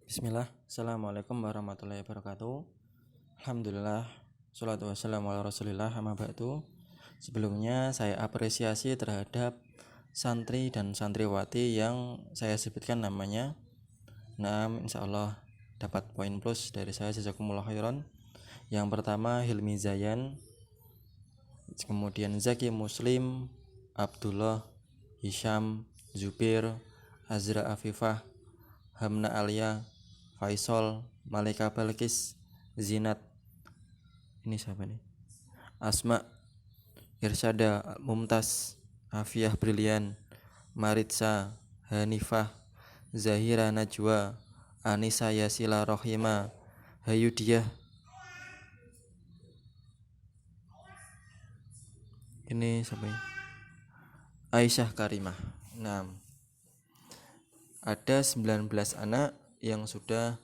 Bismillah, Assalamualaikum warahmatullahi wabarakatuh. Alhamdulillah, salatu wassalamu ala rasulillah, amma ba'du. Sebelumnya saya apresiasi terhadap santri dan santriwati yang saya sebutkan namanya. Nah, insyaallah dapat poin plus dari saya, jazakumullah khairan. Yang pertama Hilmi Zayan, kemudian Zaki Muslim, Abdullah, Hisham, Zubir, Azra Afifah, Hamna Alia, Faisal, Malika Balkis, Zinat, ini siapa nih? Asma, Irsyada, Mumtaz, Afiah Brilian, Maritza, Hanifah, Zahira Najwa, Anissa Yasila Rohima, Hayudiyah, ini siapa ini? Aisyah Karimah. Nah, ada 19 anak yang sudah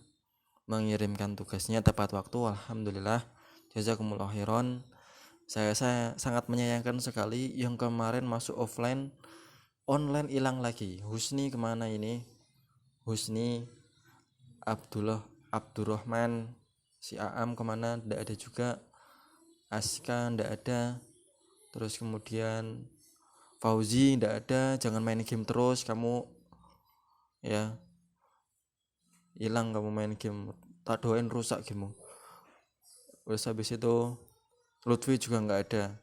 mengirimkan tugasnya tepat waktu. Alhamdulillah, jazakumullah khairan. Saya sangat menyayangkan sekali yang kemarin masuk offline, online hilang lagi. Husni kemana ini? Husni, Abdullah, Abdurrahman, si Aam kemana? Tidak ada juga. Aska tidak ada. Terus kemudian Fauzi tidak ada. Jangan main game terus kamu, ya. Hilang kamu main game, tak doain rusak game. Terus habis itu Lutfi juga nggak ada,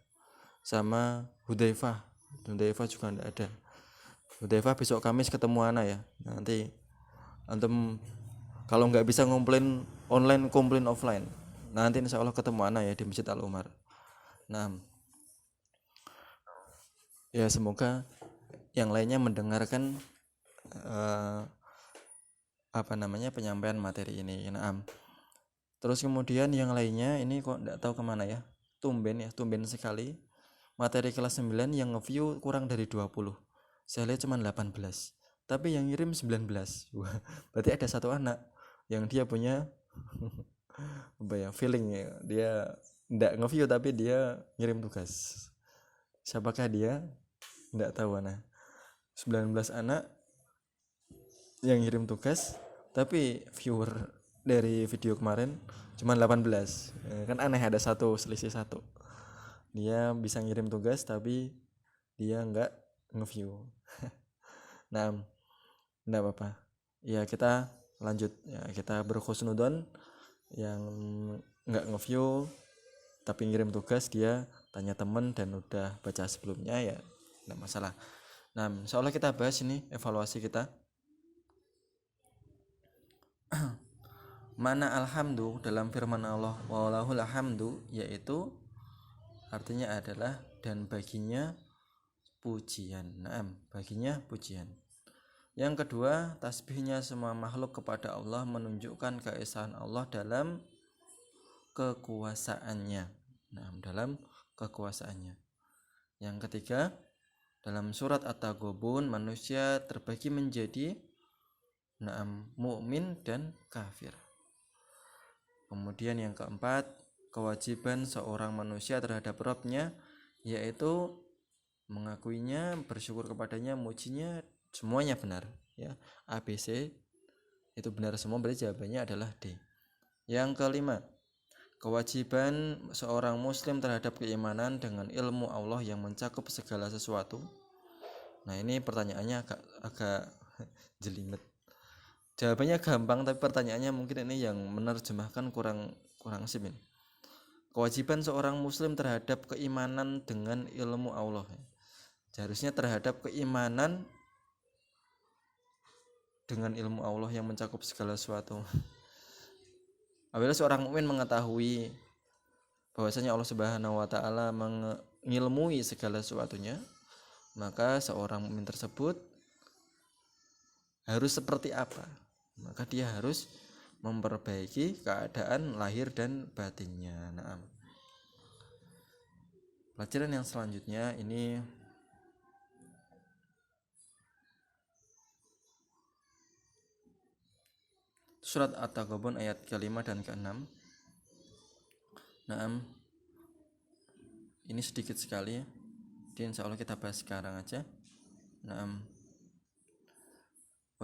sama Hudzaifah juga nggak ada. Hudzaifah besok Kamis ketemu Ana ya. Nanti antum kalau nggak bisa komplain online, komplain offline. Nanti insya Allah ketemu Ana ya di Masjid Al Umar. Nah, ya semoga yang lainnya mendengarkan penyampaian materi ini. Nah, terus kemudian yang lainnya ini kok enggak tahu kemana ya. Tumben sekali. Materi kelas 9 yang nge-view kurang dari 20. Saya lihat cuma 18. Tapi yang ngirim 19. Wah, berarti ada satu anak yang dia punya feeling ya. Dia enggak nge-view tapi dia ngirim tugas. Siapakah dia? Enggak tahu Ana. 19 anak yang ngirim tugas, tapi viewer dari video kemarin cuma 18. Kan aneh, ada selisih satu. Dia bisa ngirim tugas tapi dia enggak nge-view. Nah, enggak apa-apa. Ya kita lanjut ya, kita berkhusnudon yang enggak nge-view tapi ngirim tugas, dia tanya temen dan udah baca sebelumnya ya enggak masalah. Nah, insyaallah kita bahas ini evaluasi kita. Mana alhamdu dalam firman Allah walahul hamdu, yaitu artinya adalah dan baginya pujian. Naam, baginya pujian. Yang kedua, tasbihnya semua makhluk kepada Allah menunjukkan keesaan Allah dalam kekuasaannya. Nah, dalam kekuasaannya. Yang ketiga, dalam surat At-Taghabun manusia terbagi menjadi mukmin dan kafir. Kemudian yang keempat, kewajiban seorang manusia terhadap Rabb-nya yaitu mengakuinya, bersyukur kepadanya, mujinya, semuanya benar ya. A, B, C itu benar semua, berarti jawabannya adalah D. Yang kelima, kewajiban seorang muslim terhadap keimanan dengan ilmu Allah yang mencakup segala sesuatu. Nah, ini pertanyaannya agak jelimet. Jawabannya gampang tapi pertanyaannya mungkin ini yang menerjemahkan kurang simin. Kewajiban seorang muslim terhadap keimanan dengan ilmu Allah. Seharusnya terhadap keimanan dengan ilmu Allah yang mencakup segala sesuatu. Apabila seorang mukmin mengetahui bahwasanya Allah Subhanahu wa taala mengilmui segala sesuatunya, maka seorang mukmin tersebut harus seperti apa? Maka dia harus memperbaiki keadaan lahir dan batinnya. Nah, pelajaran yang selanjutnya ini surat At-Taghabun ayat ke-5 dan ke-6. Nah, ini sedikit sekali ya. Jadi insyaallah kita bahas sekarang aja. Nah,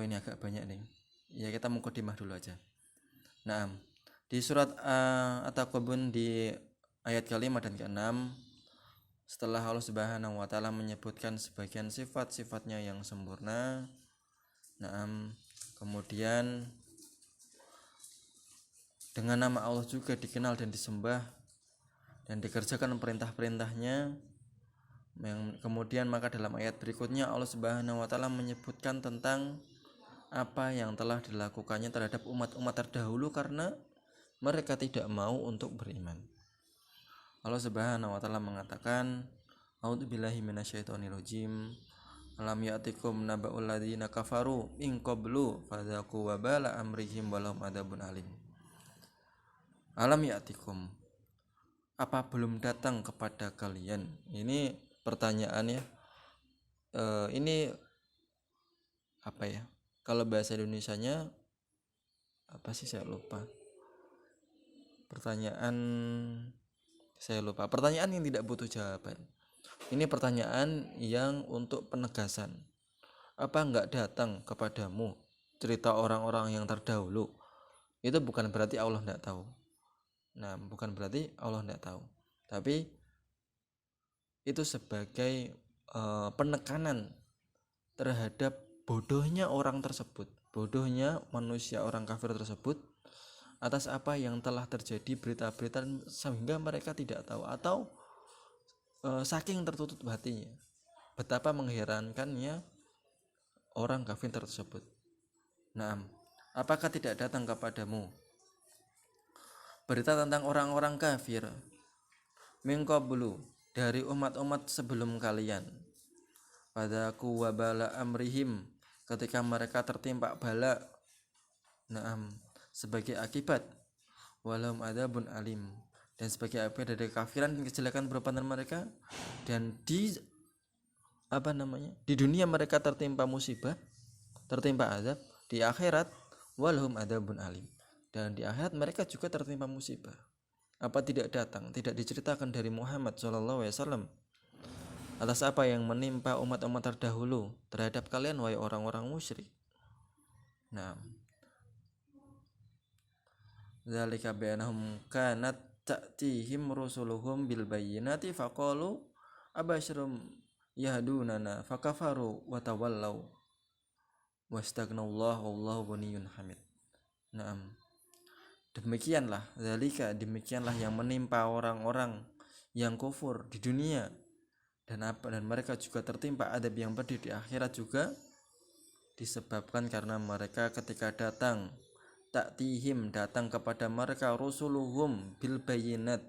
ini agak banyak nih. ya kita mukadimah dulu aja. Nah, di surat At-Taghabun di ayat ke-5 dan ke-6, setelah Allah Subhanahu wa taala menyebutkan sebagian sifat-sifatnya yang sempurna, kemudian dengan nama Allah juga dikenal dan disembah dan dikerjakan perintah-perintahnya. Yang kemudian maka dalam ayat berikutnya Allah Subhanahu wa taala menyebutkan tentang apa yang telah dilakukannya terhadap umat-umat terdahulu karena mereka tidak mau untuk beriman. Allah Subhanahu wa taala mengatakan, A'udzubillahi minasyaitonirrajim. Alam ya'tikum naba'ul ladzina kafaru min qablu fadzaqu wabala amrihim walahum adzabun alim. Alam ya'tikum, apa belum datang kepada kalian? Ini pertanyaannya, ini apa ya? Kalau bahasa Indonesianya apa sih, saya lupa. Pertanyaan yang tidak butuh jawaban. Ini pertanyaan yang untuk penegasan. Apa enggak datang kepadamu cerita orang-orang yang terdahulu? Itu bukan berarti Allah enggak tahu. Bukan berarti Allah enggak tahu. Tapi itu sebagai penekanan terhadap bodohnya orang tersebut, bodohnya manusia orang kafir tersebut atas apa yang telah terjadi, berita-berita, sehingga mereka tidak tahu atau saking tertutup hatinya betapa mengherankannya orang kafir tersebut. Apakah tidak datang kepadamu berita tentang orang-orang kafir min qablu, dari umat-umat sebelum kalian, padaku wabala amrihim, ketika mereka tertimpa bala, sebagai akibat, walahum adzabun alim, dan sebagai akibat dari kafiran dan kejelekan perbuatan mereka, dan di dunia mereka tertimpa musibah, tertimpa azab, di akhirat walahum adzabun alim, dan di akhirat mereka juga tertimpa musibah. Apa tidak datang, tidak diceritakan dari Muhammad SAW atas apa yang menimpa umat-umat terdahulu terhadap kalian wahai orang-orang musyrik? Dzalika bi'annahum kanat ta'tihim rusuluhum bil bayyinati faqalu abasyarum yahdunana fakafaru wa tawallaw wastaghnallaha wallahu ghaniyyun hamid. Demikianlah yang menimpa orang-orang yang kufur di dunia, dan mereka juga tertimpa adab yang pedih di akhirat juga, disebabkan karena mereka ketika datang kepada mereka rusuluhum bil bayyinat,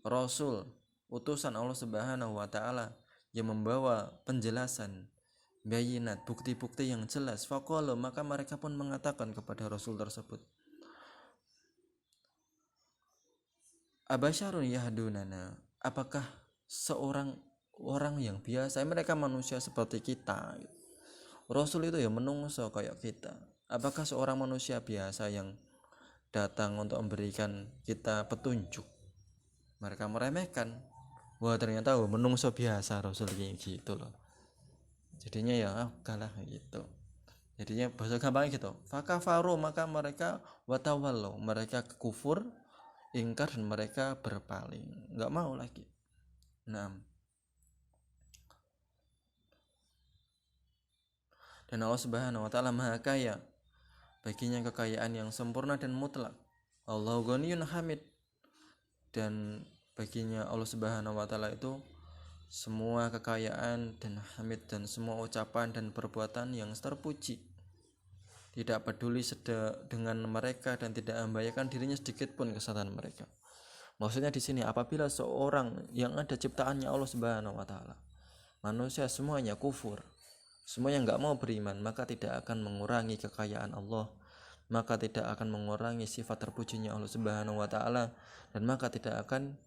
rasul, utusan Allah Subhanahu wa taala yang membawa penjelasan, bayyinat, bukti-bukti yang jelas, faqala, maka mereka pun mengatakan kepada rasul tersebut, abasyarun yahdunana, apakah seorang orang yang biasa, mereka manusia seperti kita, rasul itu ya menungso kayak kita, apakah seorang manusia biasa yang datang untuk memberikan kita petunjuk? Mereka meremehkan, wah ternyata menungso biasa rasul kayak gitu loh. Jadinya ya kalah gitu. Jadinya bahasa gampang gitu, fakafaru, maka mereka watawallu, mereka kufur, ingkar, dan mereka berpaling, enggak mau lagi. Dan Allah Subhanahu wa taala Maha Kaya, baginya kekayaan yang sempurna dan mutlak. Allahu Ghaniyyun Hamid, dan baginya Allah Subhanahu wa taala itu semua kekayaan dan hamid, dan semua ucapan dan perbuatan yang terpuji. Tidak peduli dengan mereka dan tidak membahayakan dirinya sedikit pun kesalahan mereka. Maksudnya di sini, apabila seorang yang ada ciptaannya Allah Subhanahu wa taala, manusia semuanya kufur, semuanya enggak mau beriman, maka tidak akan mengurangi kekayaan Allah, maka tidak akan mengurangi sifat terpujinya Allah Subhanahu wa taala, dan maka tidak akan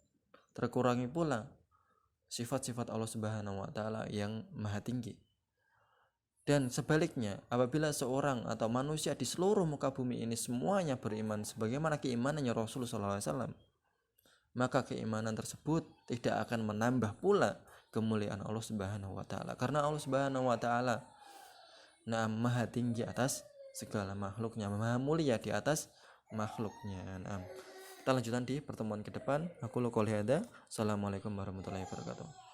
terkurangi pula sifat-sifat Allah Subhanahu wa taala yang maha tinggi. Dan sebaliknya, apabila seorang atau manusia di seluruh muka bumi ini semuanya beriman sebagaimana keimanannya Rasul SAW, maka keimanan tersebut tidak akan menambah pula kemuliaan Allah Subhanahu wa taala, karena Allah Subhanahu wa taala maha tinggi atas segala makhluknya, maha mulia di atas makhluknya. Nah, kita lanjutkan di pertemuan ke depan. Aku qouli hadza. Assalamualaikum warahmatullahi wabarakatuh.